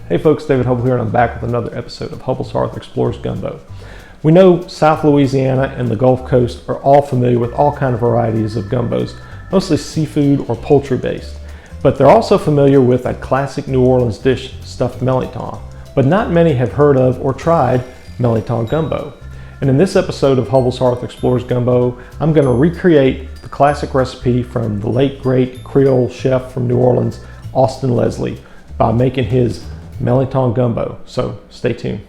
Hey folks, David Hubbell here, and I'm back with another episode of Hubbell's Hearth Explores Gumbo. We know South Louisiana and the Gulf Coast are all familiar with all kinds of varieties of gumbos, mostly seafood or poultry based. But they're also familiar with a classic New Orleans dish, stuffed mirliton. But not many have heard of or tried Mirliton Gumbo. And in this episode of Hubbell's Hearth Explores Gumbo, I'm going to recreate the classic recipe from the late great Creole chef from New Orleans, Austin Leslie, by making his Mirliton Gumbo. So stay tuned.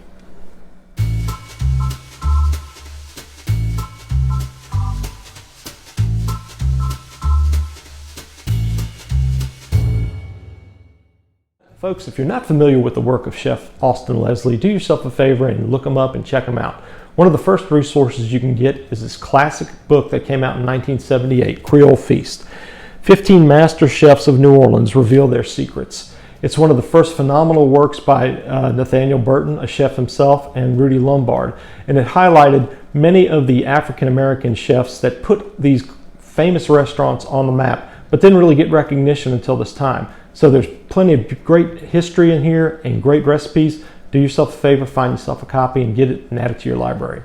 Folks, if you're not familiar with the work of Chef Austin Leslie, do yourself a favor and look him up and check him out. One of the first resources you can get is this classic book that came out in 1978, Creole Feast. 15 master chefs of New Orleans reveal their secrets. It's one of the first phenomenal works by Nathaniel Burton, a chef himself, and Rudy Lombard. And it highlighted many of the African-American chefs that put these famous restaurants on the map, but didn't really get recognition until this time. So there's plenty of great history in here and great recipes. Do yourself a favor, find yourself a copy and get it and add it to your library.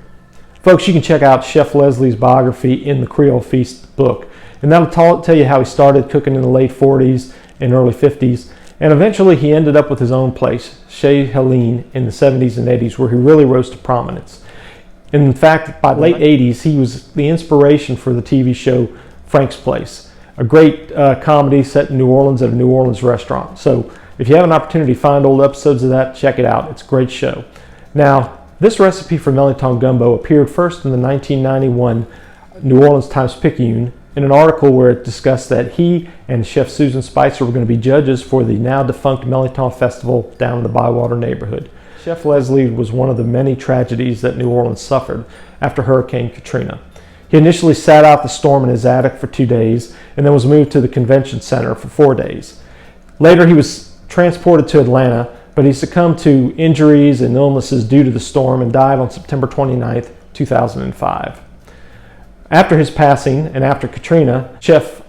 Folks, you can check out Chef Leslie's biography in the Creole Feast book. And that'll tell you how he started cooking in the late 40s and early 50s. And eventually he ended up with his own place, Chez Helene, in the 70s and 80s, where he really rose to prominence. And in fact, by the late 80s, he was the inspiration for the TV show Frank's Place, a great comedy set in New Orleans at a New Orleans restaurant. So if you have an opportunity to find old episodes of that, check it out. It's a great show. Now, this recipe for Mirliton Gumbo appeared first in the 1991 New Orleans Times-Picayune in an article where it discussed that he and Chef Susan Spicer were going to be judges for the now defunct Mirliton Festival down in the Bywater neighborhood. Chef Leslie was one of the many tragedies that New Orleans suffered after Hurricane Katrina. He initially sat out the storm in his attic for 2 days and then was moved to the convention center for 4 days. Later he was transported to Atlanta, but he succumbed to injuries and illnesses due to the storm and died on September 29th, 2005. After his passing and after Katrina, Chef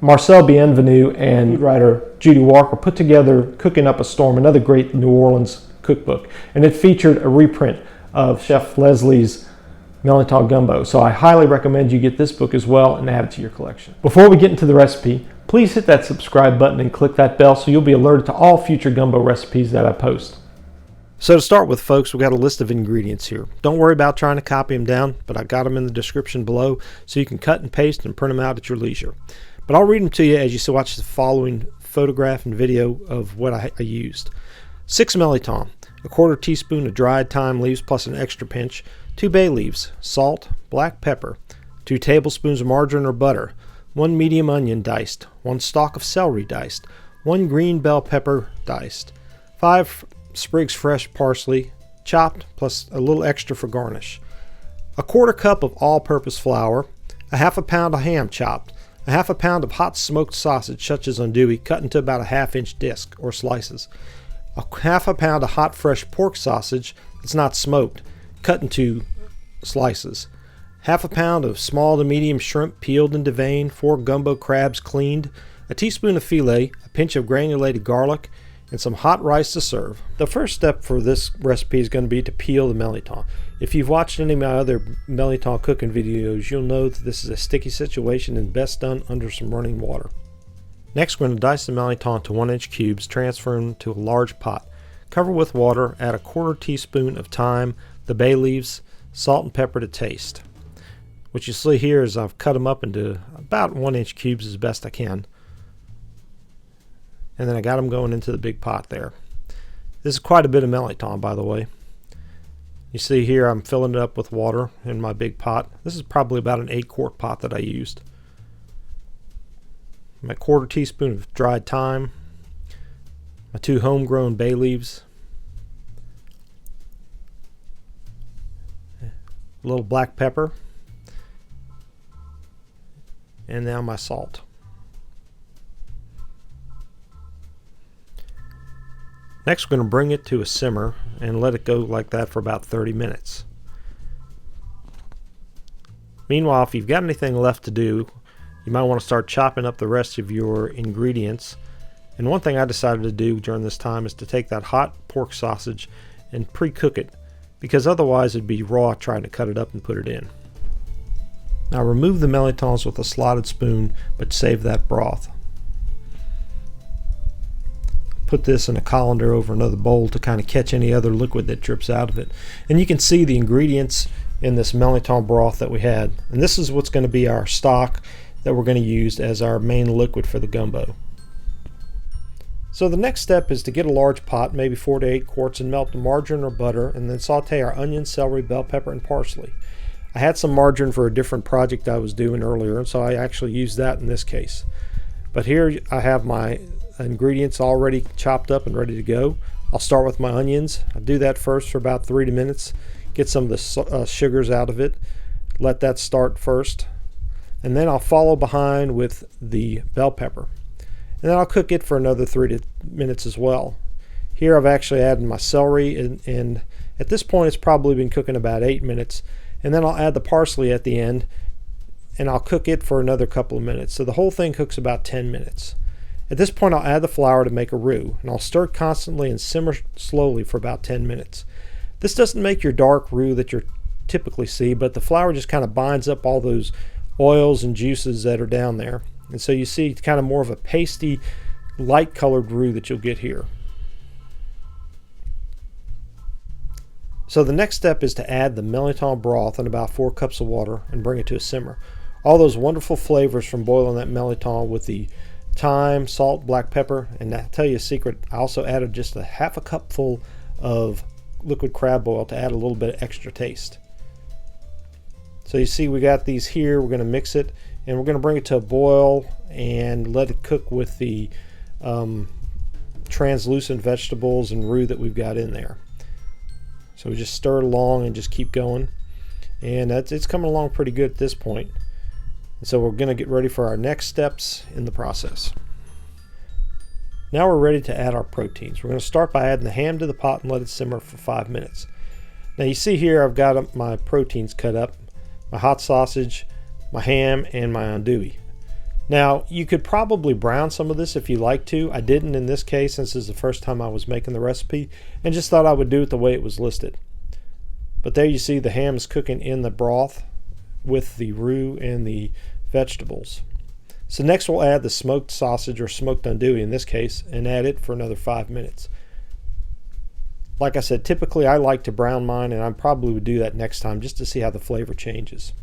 Marcelle Bienvenu and food writer Judy put together Cooking Up a Storm, another great New Orleans cookbook, and it featured a reprint of Chef Leslie's Mirliton Gumbo. So I highly recommend you get this book as well and add it to your collection. Before we get into the recipe, please hit that subscribe button and click that bell so you'll be alerted to all future gumbo recipes that I post. So to start with, folks, we've got a list of ingredients here. Don't worry about trying to copy them down, but I got them in the description below so you can cut and paste and print them out at your leisure. But I'll read them to you as you watch the following photograph and video of what I used. 6 Mirliton, a 1/4 teaspoon of dried thyme leaves plus an extra pinch, 2 bay leaves, salt, black pepper, 2 tablespoons of margarine or butter, 1 medium onion diced, 1 stalk of celery diced, 1 green bell pepper diced, 5 sprigs fresh parsley chopped plus a little extra for garnish, a 1/4 cup of all-purpose flour, a 1/2 pound of ham chopped, a 1/2 pound of hot smoked sausage such as andouille cut into about a 1/2 inch disc or slices, a 1/2 pound of hot fresh pork sausage that's not smoked cut into slices, 1/2 pound of small to medium shrimp peeled and deveined, 4 gumbo crabs cleaned, a teaspoon of filet, a pinch of granulated garlic, and some hot rice to serve. The first step for this recipe is going to be to peel the Mirliton. If you've watched any of my other Mirliton cooking videos, you'll know that this is a sticky situation and best done under some running water. Next, we're going to dice the Mirliton to 1-inch cubes, transfer them to a large pot. Cover with water, add a 1/4 teaspoon of thyme, the bay leaves, salt and pepper to taste. What you see here is I've cut them up into about 1-inch cubes as best I can. And then I got them going into the big pot there. This is quite a bit of Mirliton, by the way. You see here I'm filling it up with water in my big pot. This is probably about an 8-quart pot that I used. My 1/4 teaspoon of dried thyme, my 2 homegrown bay leaves, a little black pepper, and now my salt. Next, we're going to bring it to a simmer and let it go like that for about 30 minutes. Meanwhile, if you've got anything left to do, you might want to start chopping up the rest of your ingredients And one thing I decided to do during this time is to take that hot pork sausage and pre-cook it, because otherwise it'd be raw trying to cut it up and put it in. Now remove the mirlitons with a slotted spoon, but save that broth. Put this in a colander over another bowl to kind of catch any other liquid that drips out of it. And you can see the ingredients in this mirliton broth that we had. And this is what's going to be our stock that we're going to use as our main liquid for the gumbo. So the next step is to get a large pot, maybe 4 to 8 quarts, and melt the margarine or butter, and then saute our onion, celery, bell pepper, and parsley. I had some margarine for a different project I was doing earlier, so I actually used that in this case. But here I have my ingredients already chopped up and ready to go. I'll start with my onions. I'll do that first for about 3 minutes, get some of the sugars out of it, let that start first, and then I'll follow behind with the bell pepper. And then I'll cook it for another 3 minutes as well. Here I've actually added my celery, and at this point it's probably been cooking about 8 minutes. And then I'll add the parsley at the end, and I'll cook it for another couple of minutes. So the whole thing cooks about 10 minutes. At this point I'll add the flour to make a roux, and I'll stir constantly and simmer slowly for about 10 minutes. This doesn't make your dark roux that you typically see, but the flour just kind of binds up all those oils and juices that are down there. And so you see kind of more of a pasty, light colored roux that you'll get here. So the next step is to add the mirliton broth in about 4 cups of water and bring it to a simmer. All those wonderful flavors from boiling that mirliton with the thyme, salt, black pepper, and I'll tell you a secret, I also added just a half a cupful of liquid crab oil to add a little bit of extra taste. So you see we got these here, we're going to mix it, and we're going to bring it to a boil and let it cook with the translucent vegetables and roux that we've got in there. So we just stir it along and just keep going, and it's coming along pretty good at this point. And so we're going to get ready for our next steps in the process. Now we're ready to add our proteins. We're going to start by adding the ham to the pot and let it simmer for 5 minutes. Now you see here I've got my proteins cut up, my hot sausage, my ham, and my andouille. Now you could probably brown some of this if you like to. I didn't in this case, since this is the first time I was making the recipe, and just thought I would do it the way it was listed. But there you see the ham is cooking in the broth with the roux and the vegetables. So next we'll add the smoked sausage, or smoked andouille in this case, and add it for another 5 minutes. Like I said, typically I like to brown mine, and I probably would do that next time just to see how the flavor changes.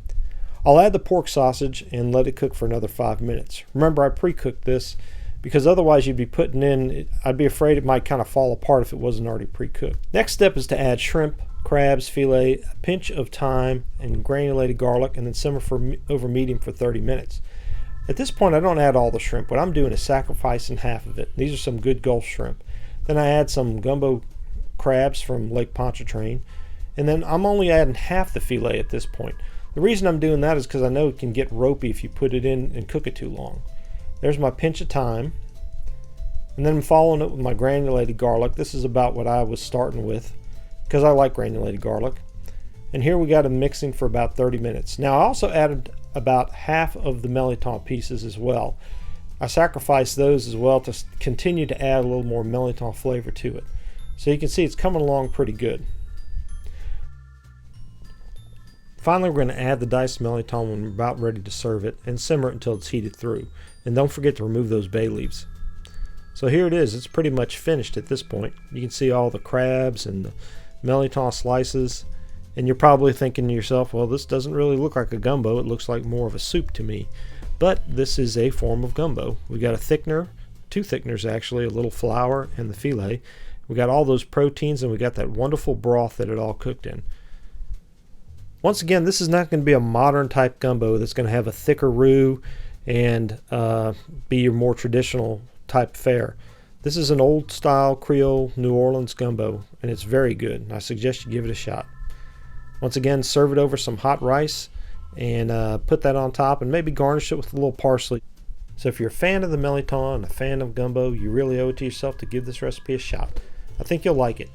I'll add the pork sausage and let it cook for another 5 minutes. Remember, I pre-cooked this because otherwise you'd be putting in, I'd be afraid it might kind of fall apart if it wasn't already pre-cooked. Next step is to add shrimp, crabs, filet, a pinch of thyme, and granulated garlic, and then simmer over medium for 30 minutes. At this point I don't add all the shrimp. What I'm doing is sacrificing half of it. These are some good Gulf shrimp. Then I add some gumbo crabs from Lake Pontchartrain, and then I'm only adding half the filet at this point. The reason I'm doing that is because I know it can get ropey if you put it in and cook it too long. There's my pinch of thyme, and then I'm following it with my granulated garlic. This is about what I was starting with because I like granulated garlic. And here we got them mixing for about 30 minutes. Now I also added about half of the mirliton pieces as well. I sacrificed those as well to continue to add a little more mirliton flavor to it. So you can see it's coming along pretty good. Finally, we're going to add the diced mirliton when we're about ready to serve it and simmer it until it's heated through. And don't forget to remove those bay leaves. So here it is. It's pretty much finished at this point. You can see all the crabs and the mirliton slices. And you're probably thinking to yourself, well, this doesn't really look like a gumbo. It looks like more of a soup to me. But this is a form of gumbo. We got a thickener, 2 thickeners actually, a little flour and the filet. We got all those proteins, and we got that wonderful broth that it all cooked in. Once again, this is not going to be a modern type gumbo that's going to have a thicker roux and be your more traditional type fare. This is an old style Creole New Orleans gumbo, and it's very good, and I suggest you give it a shot. Once again, serve it over some hot rice and put that on top, and maybe garnish it with a little parsley. So if you're a fan of the mirliton and a fan of gumbo, you really owe it to yourself to give this recipe a shot. I think you'll like it.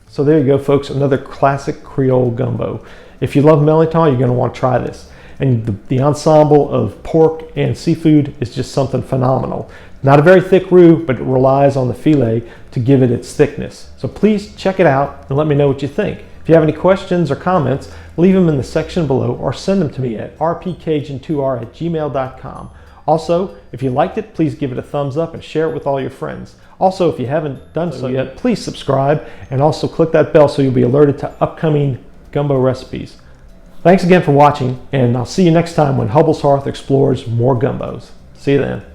So there you go, folks, another classic Creole gumbo. If you love mirliton, you're going to want to try this. and the ensemble of pork and seafood is just something phenomenal. Not a very thick roux, but it relies on the filet to give it its thickness. So please check it out and let me know what you think. If you have any questions or comments, leave them in the section below or send them to me at rpcajun2r@gmail.com. Also, if you liked it, please give it a thumbs up and share it with all your friends. Also, if you haven't done so yet, please subscribe and also click that bell so you'll be alerted to upcoming gumbo recipes. Thanks again for watching, and I'll see you next time when Hubbell's Hearth explores more gumbos. See you then.